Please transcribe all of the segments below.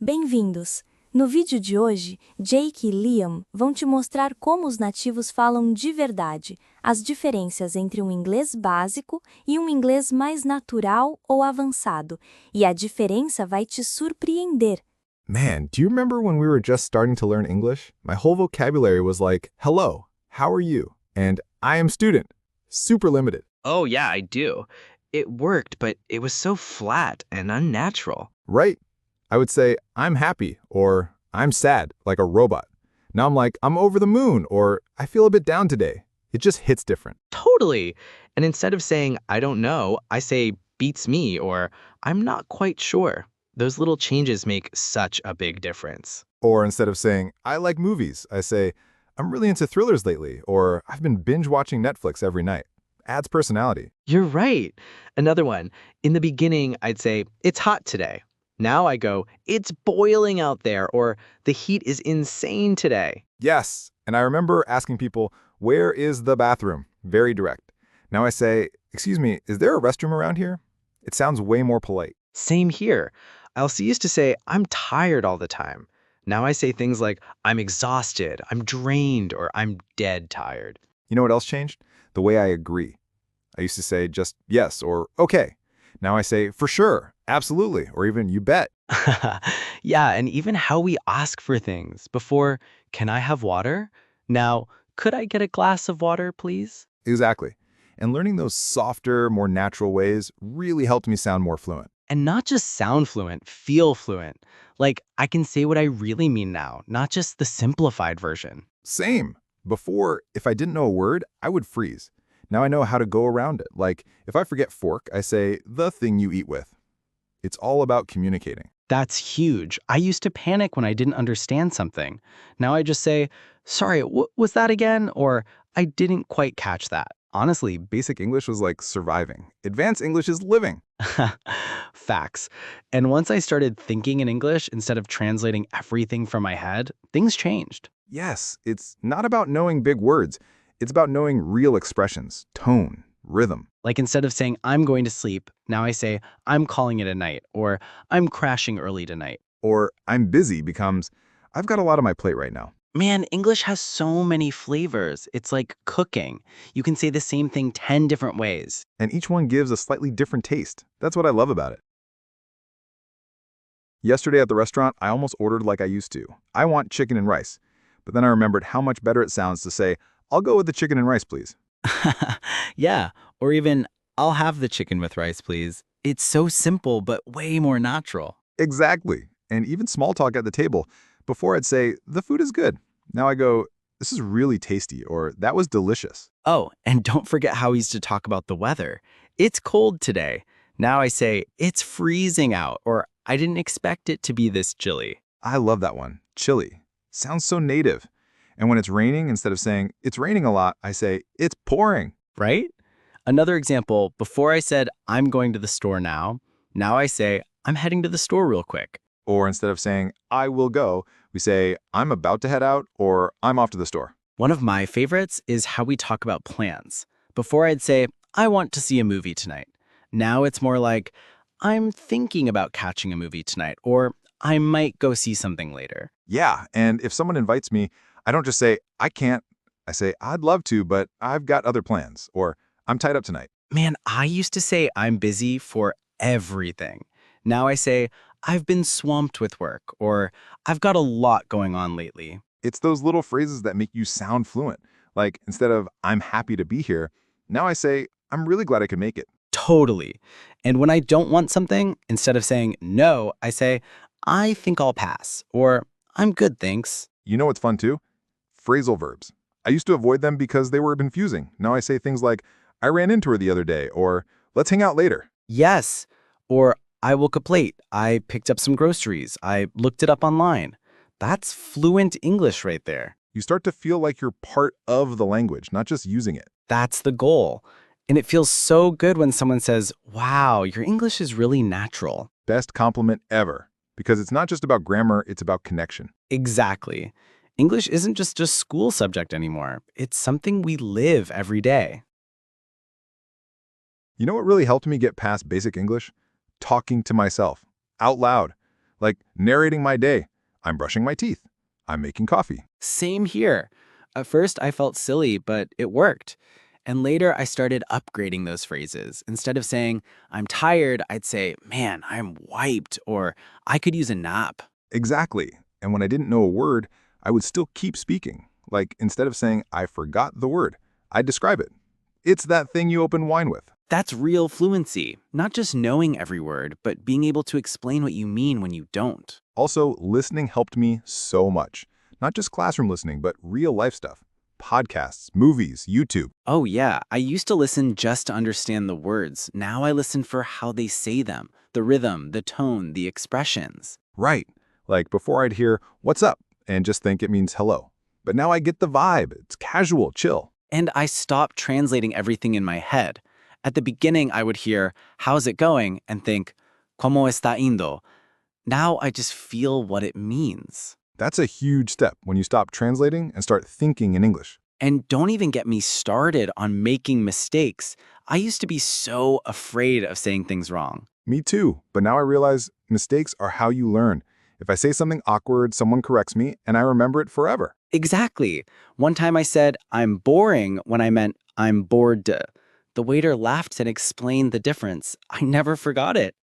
Bem-vindos! No vídeo de hoje, Jake e Liam vão te mostrar como os nativos falam de verdade, as diferenças entre um inglês básico e um inglês mais natural ou avançado, e a diferença vai te surpreender. Man, do you remember when we were just starting to learn English? My whole vocabulary was like, hello, how are you? And I am student. Super limited. Oh, yeah, I do. It worked, but it was so flat and unnatural. Right? I would say, I'm happy, or I'm sad, like a robot. Now I'm like, I'm over the moon, or I feel a bit down today. It just hits different. Totally. And instead of saying, I don't know, I say, beats me, or I'm not quite sure. Those little changes make such a big difference. Or instead of saying, I like movies, I say, I'm really into thrillers lately, or I've been binge watching Netflix every night. Adds personality. You're right. Another one. In the beginning, I'd say, it's hot today. Now I go, it's boiling out there, or the heat is insane today. Yes, and I remember asking people, where is the bathroom? Very direct. Now I say, excuse me, is there a restroom around here? It sounds way more polite. Same here. I also used to say, I'm tired all the time. Now I say things like, I'm exhausted, I'm drained, or I'm dead tired. You know what else changed? The way I agree. I used to say just yes or okay. Now I say for sure, absolutely, or even you bet. Yeah, and even how we ask for things. Before, can I have water? Now, could I get a glass of water, please? Exactly. And learning those softer, more natural ways really helped me sound more fluent. And not just sound fluent, feel fluent. Like, I can say what I really mean now, not just the simplified version. Same. Before, if I didn't know a word, I would freeze. Now I know how to go around it. Like, if I forget fork, I say, the thing you eat with. It's all about communicating. That's huge. I used to panic when I didn't understand something. Now I just say, sorry, what was that again? Or I didn't quite catch that. Honestly, basic English was like surviving. Advanced English is living. Facts. And once I started thinking in English instead of translating everything from my head, things changed. Yes, it's not about knowing big words. It's about knowing real expressions, tone, rhythm. Like instead of saying, I'm going to sleep, now I say, I'm calling it a night, or I'm crashing early tonight. Or I'm busy becomes, I've got a lot on my plate right now. Man, English has so many flavors. It's like cooking. You can say the same thing 10 different ways. And each one gives a slightly different taste. That's what I love about it. Yesterday at the restaurant, I almost ordered like I used to. I want chicken and rice. But then I remembered how much better it sounds to say, I'll go with the chicken and rice, please. Yeah, or even, I'll have the chicken with rice, please. It's so simple, but way more natural. Exactly. And even small talk at the table. Before I'd say, the food is good. Now I go, this is really tasty, or that was delicious. Oh, and don't forget how we used to talk about the weather. It's cold today. Now I say, it's freezing out, or I didn't expect it to be this chilly. I love that one. Chilly. Sounds so native. And when it's raining, instead of saying, it's raining a lot, I say, it's pouring. Right? Another example, before I said, I'm going to the store now I say, I'm heading to the store real quick. Or instead of saying, I will go, we say, I'm about to head out, or I'm off to the store. One of my favorites is how we talk about plans. Before I'd say, I want to see a movie tonight. Now it's more like, I'm thinking about catching a movie tonight, or I might go see something later. Yeah, and if someone invites me, I don't just say, I can't. I say, I'd love to, but I've got other plans, or I'm tied up tonight. Man, I used to say I'm busy for everything. Now I say, I've been swamped with work, or I've got a lot going on lately. It's those little phrases that make you sound fluent. Like, instead of, I'm happy to be here, now I say, I'm really glad I could make it. Totally. And when I don't want something, instead of saying no, I say, I think I'll pass, or I'm good, thanks. You know what's fun too? Phrasal verbs. I used to avoid them because they were confusing. Now I say things like, I ran into her the other day, or let's hang out later. Yes. Or I woke up late. I picked up some groceries. I looked it up online. That's fluent English right there. You start to feel like you're part of the language, not just using it. That's the goal. And it feels so good when someone says, wow, your English is really natural. Best compliment ever. Because it's not just about grammar, it's about connection. Exactly. English isn't just a school subject anymore. It's something we live every day. You know what really helped me get past basic English? Talking to myself, out loud. Like narrating my day. I'm brushing my teeth. I'm making coffee. Same here. At first, I felt silly, but it worked. And later, I started upgrading those phrases. Instead of saying, I'm tired, I'd say, man, I'm wiped, or I could use a nap. Exactly. And when I didn't know a word, I would still keep speaking. Like instead of saying, I forgot the word, I'd describe it. It's that thing you open wine with. That's real fluency, not just knowing every word, but being able to explain what you mean when you don't. Also, listening helped me so much. Not just classroom listening, but real life stuff. Podcasts, movies, YouTube. Oh, yeah, I used to listen just to understand the words. Now I listen for how they say them, the rhythm, the tone, the expressions. Right. Like before I'd hear, what's up? And just think it means hello. But now I get the vibe. It's casual, chill. And I stopped translating everything in my head. At the beginning, I would hear, how's it going? And think, ¿Cómo está indo? Now I just feel what it means. That's a huge step when you stop translating and start thinking in English. And don't even get me started on making mistakes. I used to be so afraid of saying things wrong. Me too, but now I realize mistakes are how you learn. If I say something awkward, someone corrects me, and I remember it forever. Exactly. One time I said, I'm boring when I meant I'm bored. The waiter laughed and explained the difference. I never forgot it.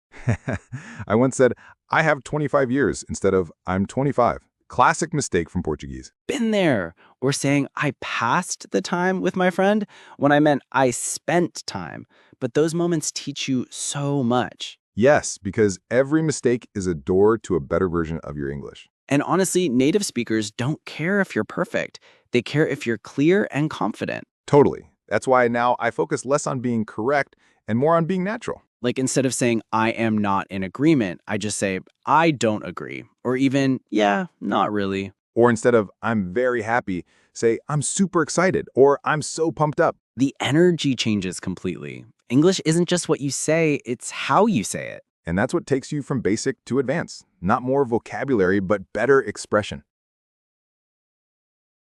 I once said, I have 25 years instead of I'm 25. Classic mistake from Portuguese. Been there. Or saying I passed the time with my friend when I meant I spent time. But those moments teach you so much. Yes, because every mistake is a door to a better version of your English. And honestly, native speakers don't care if you're perfect. They care if you're clear and confident. Totally. That's why now I focus less on being correct and more on being natural. Like instead of saying, I am not in agreement, I just say, I don't agree. Or even, yeah, not really. Or instead of I'm very happy, say I'm super excited or I'm so pumped up. The energy changes completely. English isn't just what you say, it's how you say it. And that's what takes you from basic to advanced. Not more vocabulary, but better expression.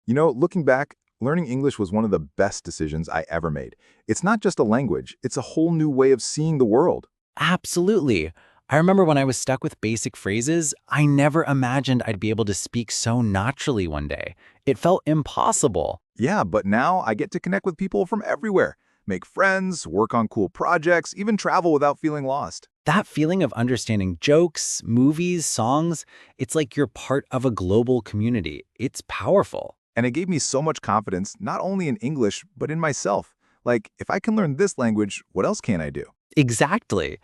You know, looking back, learning English was one of the best decisions I ever made. It's not just a language, it's a whole new way of seeing the world. Absolutely. I remember when I was stuck with basic phrases, I never imagined I'd be able to speak so naturally one day. It felt impossible. Yeah, but now I get to connect with people from everywhere, make friends, work on cool projects, even travel without feeling lost. That feeling of understanding jokes, movies, songs, it's like you're part of a global community. It's powerful. And it gave me so much confidence, not only in English, but in myself. Like, if I can learn this language, what else can I do? Exactly.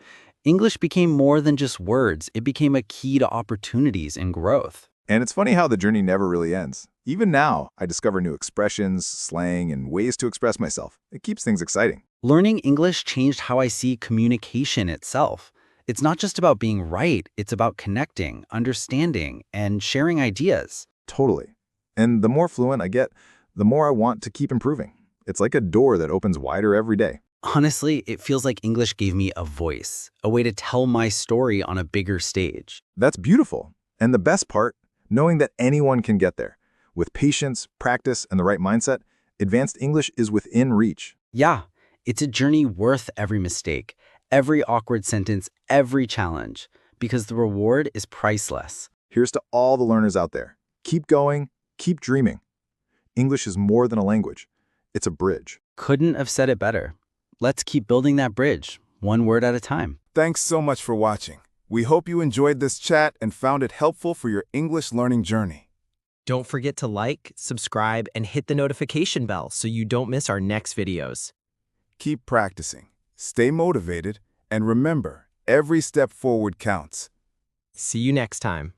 English became more than just words. It became a key to opportunities and growth. And it's funny how the journey never really ends. Even now, I discover new expressions, slang, and ways to express myself. It keeps things exciting. Learning English changed how I see communication itself. It's not just about being right, it's about connecting, understanding, and sharing ideas. Totally. And the more fluent I get, the more I want to keep improving. It's like a door that opens wider every day. Honestly, it feels like English gave me a voice, a way to tell my story on a bigger stage. That's beautiful. And the best part, knowing that anyone can get there. With patience, practice, and the right mindset, advanced English is within reach. Yeah, it's a journey worth every mistake, every awkward sentence, every challenge, because the reward is priceless. Here's to all the learners out there. Keep going, keep dreaming. English is more than a language. It's a bridge. Couldn't have said it better. Let's keep building that bridge, one word at a time. Thanks so much for watching. We hope you enjoyed this chat and found it helpful for your English learning journey. Don't forget to like, subscribe, and hit the notification bell so you don't miss our next videos. Keep practicing, stay motivated, and remember, every step forward counts. See you next time.